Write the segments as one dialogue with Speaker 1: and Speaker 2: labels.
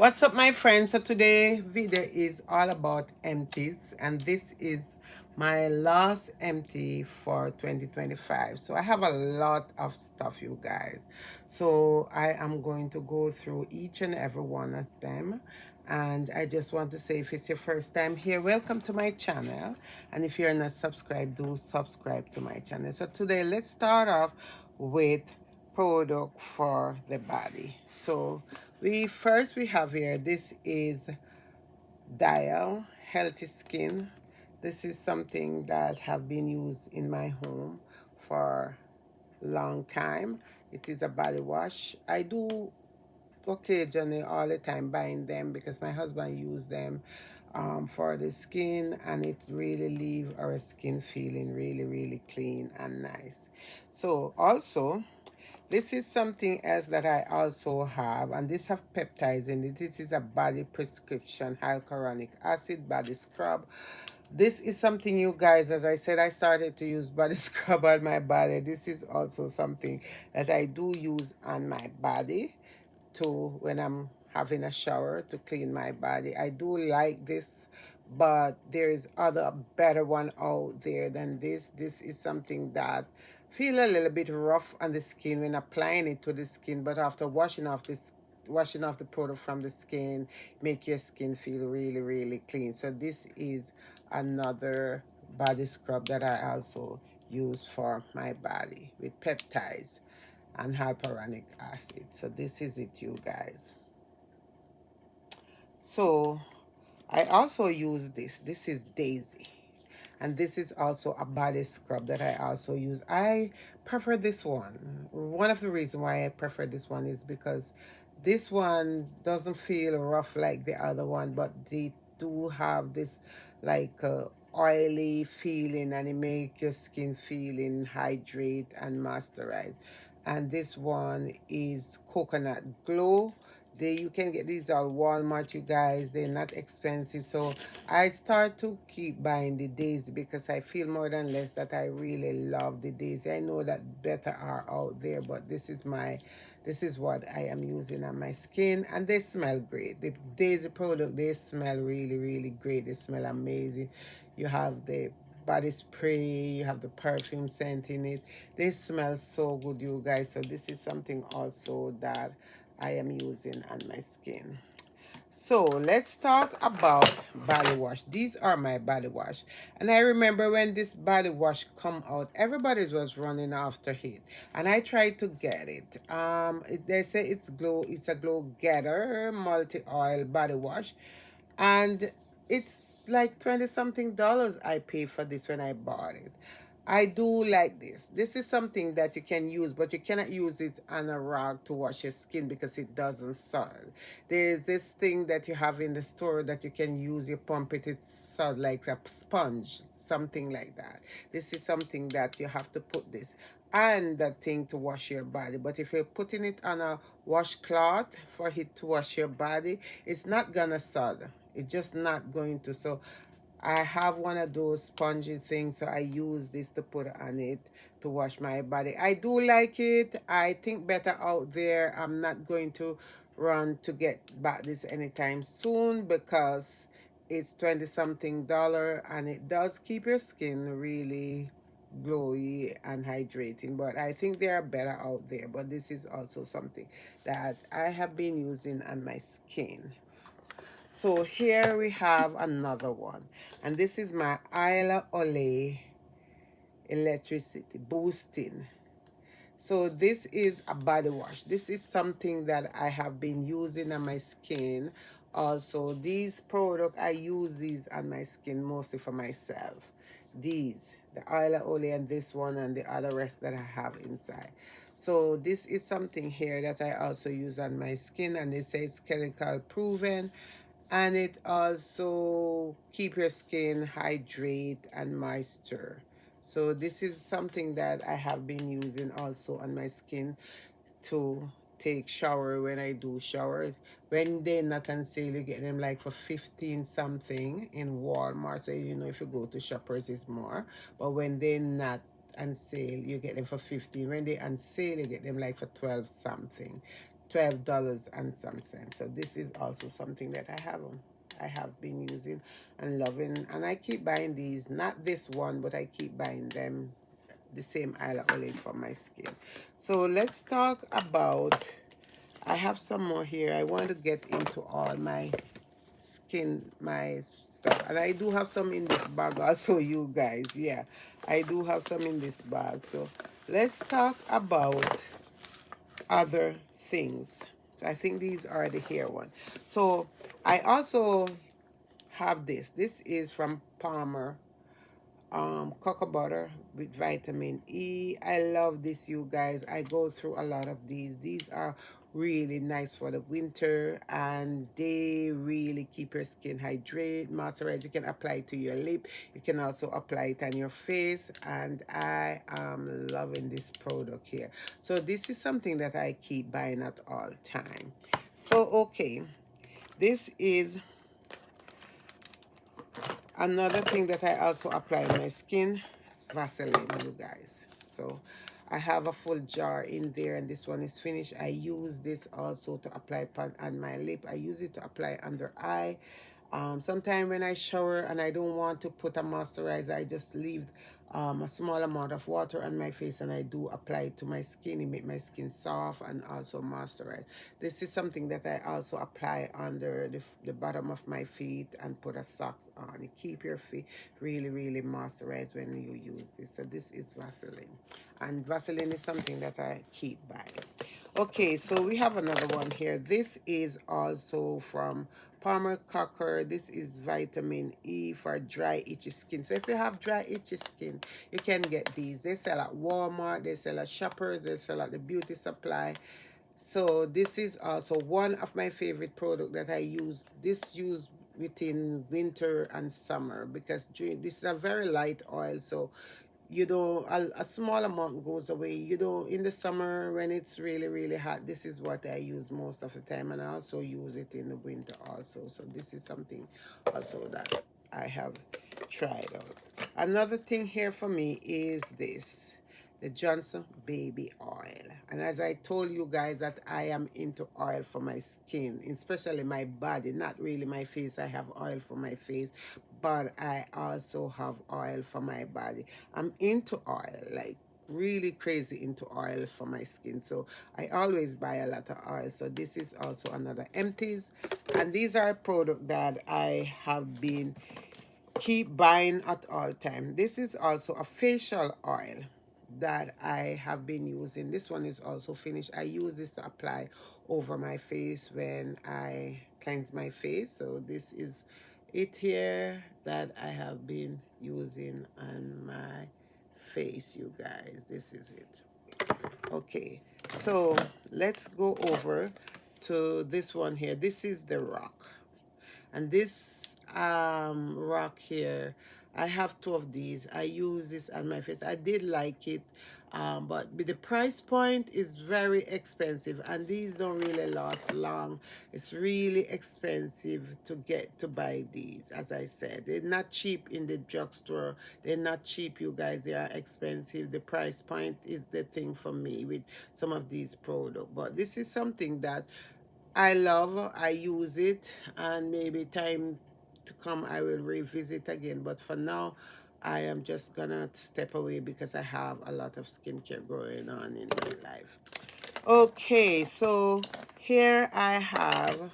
Speaker 1: What's up, my friends? So today video is all about empties, and this is my last empty for 2025. So I have a lot of stuff, you guys. So I am going to go through each and every one of them. And I just want to say, if it's your first time here, welcome to my channel. And if you're not subscribed, do subscribe to my channel. So today, let's start off with product for the body. So we have here, this is Dial Healthy Skin. This is something that have been used in my home for a long time. It is a body wash. I do occasionally, all the time, buying them because my husband used them for the skin, and it really leave our skin feeling really clean and nice. So also, this is something else that I also have, and this have peptides in it. This is a body prescription hyaluronic acid body scrub. This is something, you guys, as I said, I started to use body scrub on my body. This is also something that I do use on my body to when I'm having a shower to clean my body. I do like this, but there is other better one out there than this. This is something that feel a little bit rough on the skin when applying it to the skin, but after washing off the product from the skin, make your skin feel really clean. So this is another body scrub that I also use for my body with peptides and hyaluronic acid. So this is it, you guys. So I also use this. This is Daisy. And this is also a body scrub that I also use. I prefer this one. One of the reasons why I prefer this one is because this one doesn't feel rough like the other one, but they do have this like oily feeling, and it make your skin feeling hydrate and moisturize. And this one is Coconut Glow. You can get these at Walmart, you guys. They're not expensive. So I start to keep buying the Daisy because I feel more than less that I really love the Daisy. I know that better are out there, but this is what I am using on my skin, and they smell great. The Daisy product, they smell really great. They smell amazing. You have the body spray, you have the perfume scent in it. They smell so good, you guys. So this is something also that I am using on my skin. So let's talk about body wash. These are my body wash. And I remember when this body wash come out, everybody was running after it. And I tried to get it. They say it's a glow getter multi-oil body wash. And it's like 20 something dollars I paid for this when I bought it. I do like this. This is something that you can use, but you cannot use it on a rag to wash your skin because it doesn't solve. There's this thing that you have in the store that you can use, you pump it, it's sort like a sponge, something like that. This is something that you have to put this and that thing to wash your body. But if you're putting it on a washcloth for it to wash your body, it's not gonna solve. It's just not going to. So I have one of those spongy things, so I use this to put on it to wash my body. I do like it. I think better out there. I'm not going to run to get back this anytime soon because it's 20 something dollar, and it does keep your skin really glowy and hydrating. But I think they are better out there. But this is also something that I have been using on my skin. So here we have another one, and this is my Isla Olay Electricity Boosting. So this is a body wash. This is something that I have been using on my skin. Also, these products, I use these on my skin mostly for myself. These, the Isla Olay and this one and the other rest that I have inside. So this is something here that I also use on my skin, and they say it's chemical proven, and it also keep your skin hydrate and moisture. So this is something that I have been using also on my skin to take shower when I do shower. When they're not on sale, you get them like for 15 something in Walmart. So you know, if you go to Shoppers, it's more. But when they're not on sale, you get them for 15. When they're on sale, you get them like for 12 something. $12 and some cents. So this is also something that I have been using and loving, and I keep buying these, not this one, but I keep buying them, the same Isla Olive for my skin. So let's talk about, I have some more here. I want to get into all my skin, my stuff, and I do have some in this bag also, you guys. Yeah, I do have some in this bag. So let's talk about other things. So I think these are the hair one. So I also have this is from Palmer, cocoa butter with vitamin E. I love this, you guys. I go through a lot of these are really nice for the winter, and they really keep your skin hydrated, moisturize. You can apply it to your lip, you can also apply it on your face, and I am loving this product here. So this is something that I keep buying at all time. So okay, this is another thing that I also apply on my skin is Vaseline, you guys. So I have a full jar in there, and this one is finished. I use this also to apply on my lip. I use it to apply under eye. Sometimes when I shower and I don't want to put a moisturizer, I just leave a small amount of water on my face, and I do apply it to my skin. It makes my skin soft and also moisturize. This is something that I also apply under the bottom of my feet and put a socks on. You keep your feet really, really moisturized when you use this. So this is Vaseline. And Vaseline is something that I keep buying. Okay, so we have another one here. This is also from Palmer Cocker. This is vitamin E for dry, itchy skin. So if you have dry, itchy skin, you can get these. They sell at Walmart, they sell at Shoppers, they sell at the beauty supply. So this is also one of my favorite product that I use. This used within winter and summer, because this is a very light oil, so you don't, a small amount goes away. You don't, in the summer when it's really, really hot, this is what I use most of the time, and I also use it in the winter also. So this is something also that I have tried out. Another thing here for me is this, the Johnson baby oil. And as I told you guys that I am into oil for my skin, especially my body, not really my face. I have oil for my face, but I also have oil for my body. I'm into oil, like really crazy into oil for my skin. So I always buy a lot of oil. So this is also another Empties. And these are a product that I have been keep buying at all time. This is also a facial oil that I have been using. This one is also finished. I use this to apply over my face when I cleanse my face. So this is it here that I have been using on my face, you guys. This is it. Okay, so let's go over to this one here. This is the Rock. And this rock here, I have two of these. I use this on my face. I did like it, but the price point is very expensive, and these don't really last long. It's really expensive to get to buy these. As I said, they're not cheap in the drugstore. They're not cheap, you guys. They are expensive. The price point is the thing for me with some of these products. But this is something that I love. I use it, and maybe time to come I will revisit again. But for now, I am just gonna step away because I have a lot of skincare going on in my life. Okay, so here I have,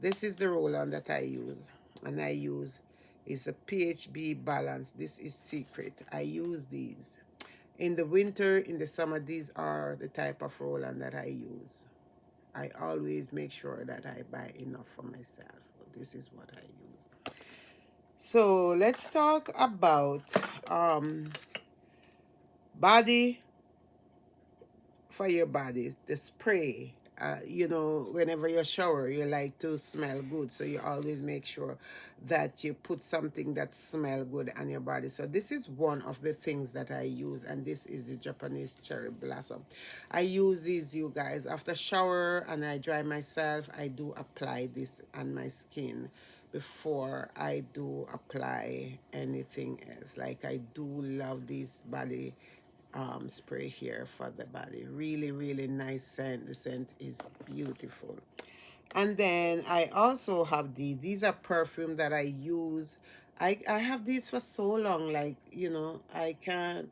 Speaker 1: this is the roll-on that I use, and I use is a PHB balance. This is secret. I use these in the winter, in the summer. These are the type of roll-on that I use. I always make sure that I buy enough for myself. This is what I use. So let's talk about body for your body, the spray. You know, whenever you shower, you like to smell good, so you always make sure that you put something that smells good on your body. So this is one of the things that I use, and this is the Japanese cherry blossom. I use these, you guys, after shower, and I dry myself. I do apply this on my skin before I do apply anything else. Like, I do love this body spray here for the body. Really, really nice scent. The scent is beautiful. And then I also have these. These are perfume that I use. I have these for so long, like, you know, I can't,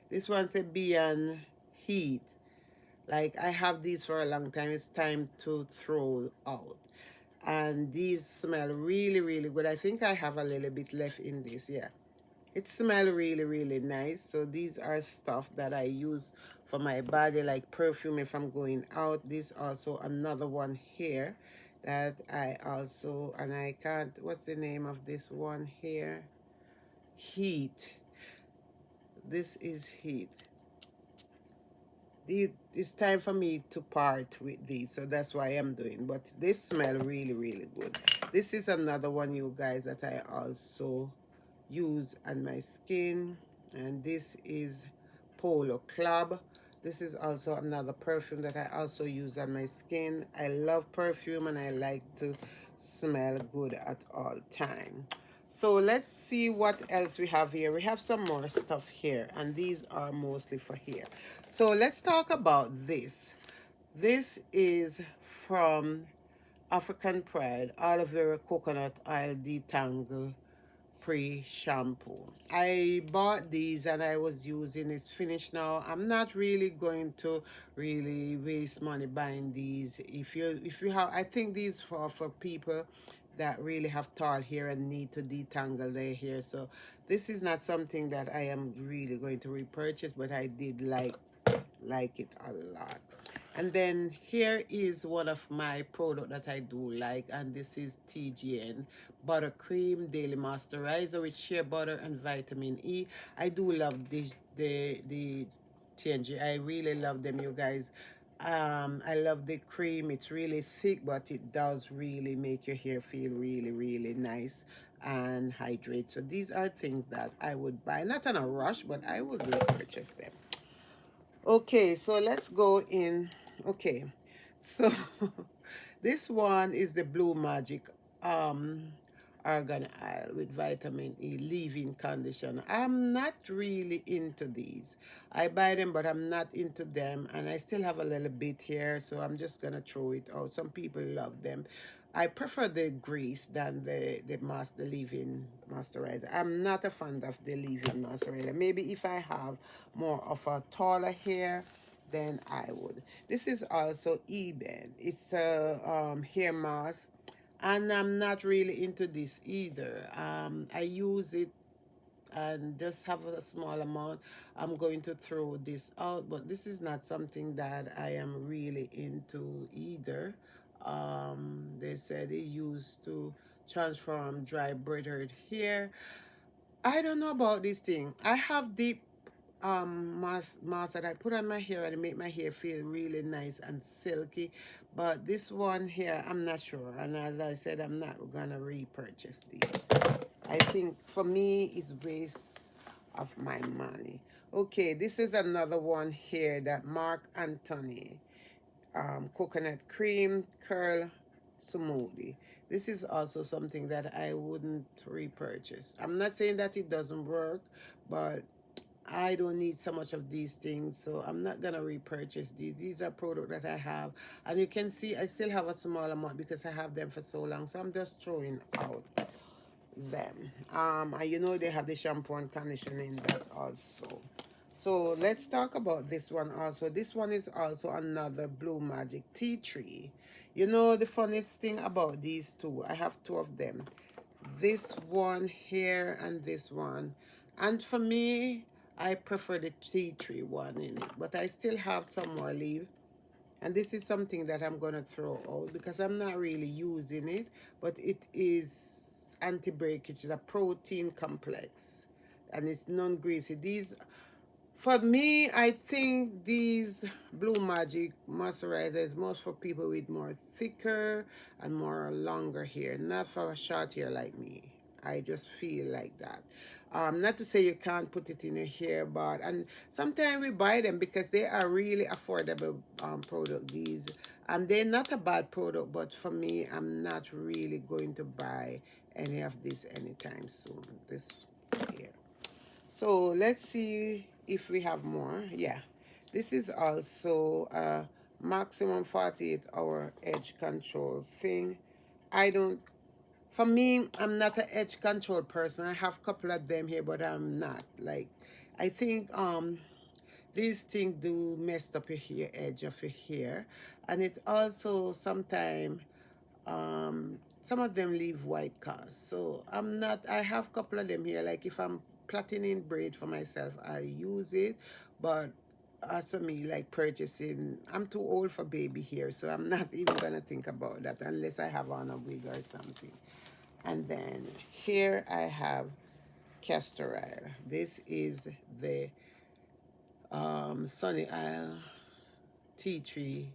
Speaker 1: this one's a Beyond Heat. Like, I have these for a long time. It's time to throw out. And these smell really, really good. I think I have a little bit left in this, yeah. It smells really, really nice. So these are stuff that I use for my body, like perfume if I'm going out. This also another one here that I also, and I can't, what's the name of this one here? Heat. This is Heat. It's time for me to part with these, so that's why I'm doing. But this smell really, really good. This is another one, you guys, that I also use on my skin, and this is Polo Club. This is also another perfume that I also use on my skin. I love perfume and I like to smell good at all time. So let's see what else we have here. We have some more stuff here, and these are mostly for here. So let's talk about this. This is from African Pride, aloe vera coconut oil detangle pre-shampoo. I bought these and I was using. It's finished now. I'm not really going to really waste money buying these. If you have, I think these for people that really have tall hair and need to detangle their hair. So this is not something that I am really going to repurchase, but I did like it a lot. And then here is one of my product that I do like, and this is TGN Buttercream Daily Moisturizer with shea butter and vitamin E. I do love this, the TNG. I really love them, you guys. I love the cream. It's really thick, but it does really make your hair feel really, really nice and hydrate. So these are things that I would buy, not on a rush, but I would repurchase them. Okay, so let's go in. Okay, so this one is the Blue Magic um argan oil with vitamin E leave-in conditioner. I'm not really into these. I buy them, but I'm not into them, and I still have a little bit here, so I'm just gonna throw it out. Some people love them. I prefer the grease than the leave-in moisturizer. I'm not a fan of the leave-in moisturizer. Maybe if I have more of a taller hair, then I would. This is also Eben. It's a hair mask, and I'm not really into this either. I use it and just have a small amount. I'm going to throw this out, but this is not something that I am really into either. They said it used to transform dry braided hair. I don't know about this thing. I have deep mask that I put on my hair and it make my hair feel really nice and silky, but this one here I'm not sure, and as I said, I'm not gonna repurchase these. I think for me it's waste of my money. Okay, this is another one here, that Mark Anthony coconut cream curl smoothie. This is also something that I wouldn't repurchase. I'm not saying that it doesn't work, but I don't need so much of these things, so I'm not gonna repurchase these. These are products that I have, and you can see I still have a small amount because I have them for so long, so I'm just throwing out them. And you know they have the shampoo and conditioner in that also. So let's talk about this one also. This one is also another Blue Magic tea tree. You know the funniest thing about these two, I have two of them. This one here and this one. And for me, I prefer the tea tree one in it, but I still have some more leave. And this is something that I'm going to throw out because I'm not really using it, but it is anti-breakage. It's a protein complex and it's non-greasy. These, for me, I think these Blue Magic moisturizer is most for people with more thicker and more longer hair, not for short hair like me. I just feel like that. Not to say you can't put it in your hair, but and sometimes we buy them because they are really affordable product. These, and they're not a bad product, but for me, I'm not really going to buy any of this anytime soon. This here. So let's see if we have more. Yeah, this is also a maximum 48-hour edge control thing. I don't, for me, I'm not an edge control person. I have a couple of them here, but I'm not. Like, I think these things do mess up your hair, edge of your hair. And it also sometimes some of them leave white cast. So I'm not, I have a couple of them here. Like if I'm plaiting in braid for myself, I use it. But as for me, like purchasing, I'm too old for baby hair, so I'm not even gonna think about that unless I have on a wig or something. And then here I have castor oil. This is the Sunny Isle tea tree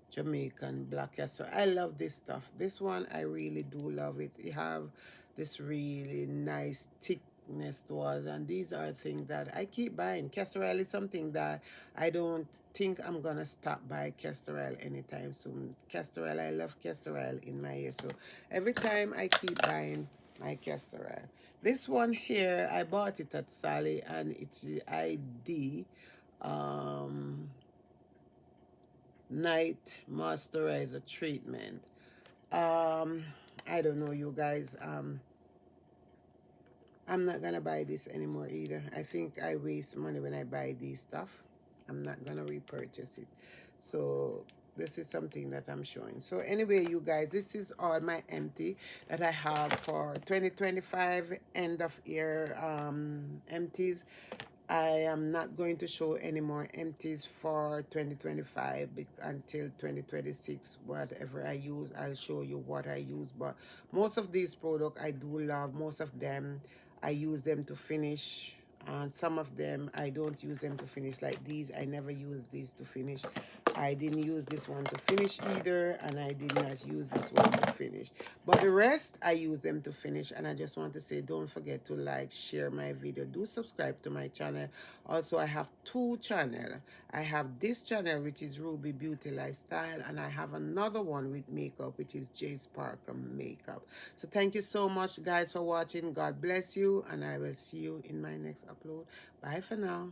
Speaker 1: Jamaican black castor. I love this stuff. This one I really do love it. It have this really nice thickness to us, and these are things that I keep buying. Castor oil is something that I don't think I'm gonna stop by castor oil anytime soon. Castor oil, I love castor oil in my hair, so every time I keep buying my castor oil. This one here, I bought it at Sally, and it's the ID. Um, Night moisturizer treatment. um I don't know, you guys. I'm not gonna buy this anymore either. I think I waste money when I buy these stuff. I'm not gonna repurchase it. So this is something that I'm showing. So anyway, you guys, this is all my empty that I have for 2025 end of year empties. I am not going to show any more empties for 2025 until 2026. Whatever I use, I'll show you what I use. But most of these products I do love. Most of them I use them to finish. And some of them I don't use them to finish. Like these, I never use these to finish. I didn't use this one to finish either, and I did not use this one to finish. But the rest, I use them to finish. And I just want to say, don't forget to like, share my video. Do subscribe to my channel. Also, I have two channels. I have this channel, which is Ruby Beauty Lifestyle, and I have another one with makeup, which is Jace Parker Makeup. So thank you so much, guys, for watching. God bless you, and I will see you in my next upload. Bye for now.